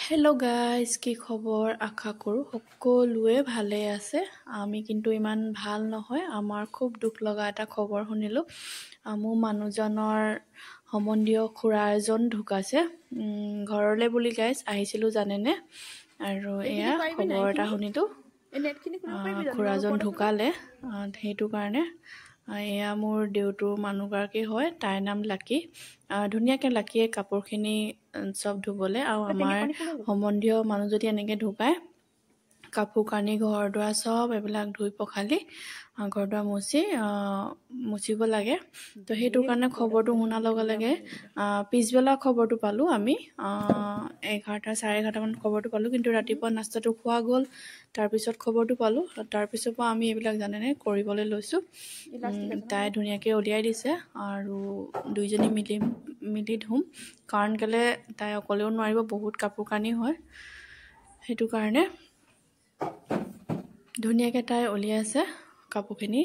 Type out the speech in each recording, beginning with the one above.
Hello' guys, কি খবৰ? আশা কৰোঁ সকলোৱে ভালে আছে। আমি কিন্তু ইমান ভাল নহয়। আমাৰ খুব দুখ লগা এটা খবৰ শুনিলোঁ। মোৰ মানুহজনৰ সম্বন্ধীয় খুৰা এজন ঢুকাইছে। ঘৰলৈ বুলি গাইজ আহিছিলোঁ জানেনে। আৰু এয়া খবৰ এটা শুনিলোঁ, খুৰাজন ঢুকালে। সেইটো কাৰণে এয়া মোৰ দেউতাৰ মানুহগৰাকী হয়, তাইৰ নাম লাকী। ধুনীয়াকৈ লাকীয়ে কাপোৰখিনি চব ধুবলৈ, আৰু আমাৰ সম্বন্ধীয় মানুহ যদি এনেকৈ ঢুকায়, কাপোৰ কানি ঘৰ দুৱাৰ চব এইবিলাক ধুই পখালি ঘৰ দুৱাৰ মুচিব লাগে। তো সেইটো কাৰণে খবৰটো শুনাৰ লগে লগে পিছবেলা খবৰটো পালোঁ আমি। 11টা, 11:30মান খবৰটো পালোঁ, কিন্তু ৰাতিপুৱা নাস্তাটো খোৱা গ'ল। তাৰপিছত খবৰটো পালোঁ, তাৰপিছৰ পৰা আমি এইবিলাক জানেনে কৰিবলৈ লৈছোঁ। তাই ধুনীয়াকৈ উলিয়াই দিছে, আৰু দুইজনী মিলি ধুম, কাৰণ কেলৈ তাই অকলেও নোৱাৰিব, বহুত কাপোৰ কানি হয়। সেইটো কাৰণে ধুনীয়াকৈ তাই উলিয়াইছে কাপোৰখিনি,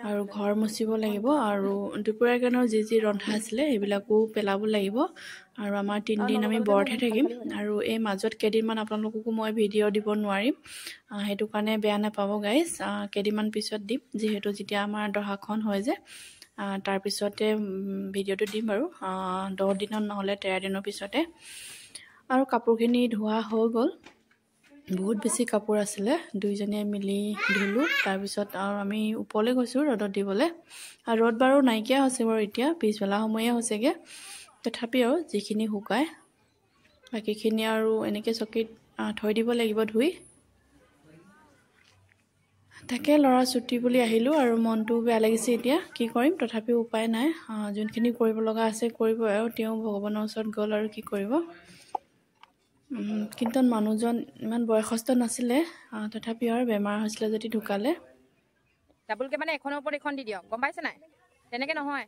আৰু ঘৰ মুচিব লাগিব, আৰু দুপৰীয়াৰ কাৰণেও যি ৰন্ধা আছিলে সেইবিলাকো পেলাব লাগিব। আৰু আমাৰ 3 দিন আমি ব্ৰতহে থাকিম, আৰু এই মাজত কেইদিনমান আপোনালোককো মই ভিডিঅ' দিব নোৱাৰিম। সেইটো কাৰণে বেয়া নাপাব গাইজ, কেইদিনমান পিছত দিম, যিহেতু যেতিয়া আমাৰ দহাখন হয় যে তাৰপিছতে ভিডিঅ'টো দিম বাৰু, 10 দিনত নহ'লে 13 দিনৰ পিছতে। আৰু কাপোৰখিনি ধোৱা হৈ গ'ল, বহুত বেছি কাপোৰ আছিলে, দুইজনীয়ে মিলি ধুলোঁ। তাৰপিছত আৰু আমি ওপৰলৈ গৈছোঁ ৰ'দত দিবলৈ। আৰু ৰ'দ বাৰু নাইকিয়া হৈছে বাৰু, এতিয়া পিছবেলা সময়ে হৈছেগৈ। তথাপি আৰু যিখিনি শুকায়, বাকীখিনি আৰু এনেকৈ চকীত থৈ দিব লাগিব ধুই। তাকে ল'ৰা ছুটি বুলি আহিলোঁ, আৰু মনটো বেয়া লাগিছে এতিয়া, কি কৰিম। তথাপিও উপায় নাই, যোনখিনি কৰিব লগা আছে কৰিব, আৰু তেওঁ ভগৱানৰ ওচৰত গ'ল আৰু কি কৰিব। কিন্তু মানুহজন ইমান বয়সস্থ নাছিলে, তথাপিও আৰু বেমাৰ হৈছিলে যদি ঢুকালে। ডাবুলকৈ মানে এখনৰ ওপৰত এখন দি দিয়ক, গম পাইছে নাই? তেনেকৈ নহয়,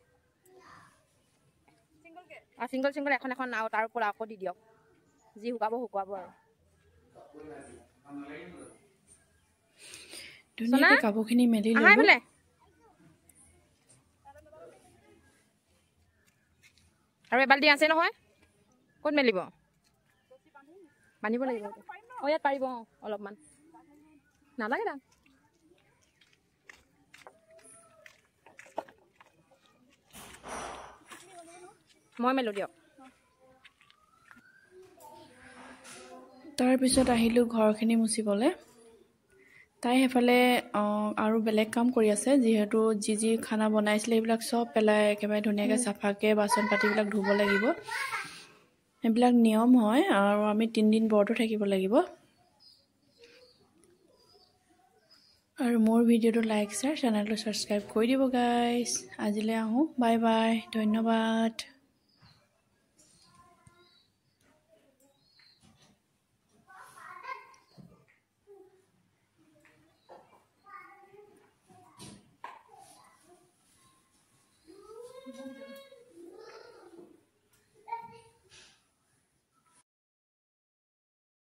চিংগল এখন আৰু তাৰ ওপৰত আকৌ দি দিয়ক, যি শুকুৱাব আৰু। ধুনীয়াকৈ কাপোৰখিনি মেলি ল'লোঁ। আৰু এবাল্টি আছে নহয়, ক'ত মেলিব? বান্ধিব লাগিব। ইয়াত পাৰিব, অলপমান নালাগে দাম। মই মেলো দিয়ক। তাৰপিছত আহিলোঁ ঘৰখিনি মুচিবলৈ। তাই সেইফালে আৰু বেলেগ কাম কৰি আছে, যিহেতু যি খানা বনাইছিলে সেইবিলাক চব পেলাই একেবাৰে ধুনীয়াকৈ চাফাকৈ বাচন পাতিবিলাক ধুব লাগিব। সেইবিলাক নিয়ম হয়, আৰু আমি 3 দিন ব্ৰতো থাকিব লাগিব। আৰু মোৰ ভিডিঅ'টো লাইক, শ্বেয়াৰ, চেনেলটো ছাবস্ক্ৰাইব কৰি দিব গাইজ। আজিলৈ আহোঁ, বাই বাই, ধন্যবাদ।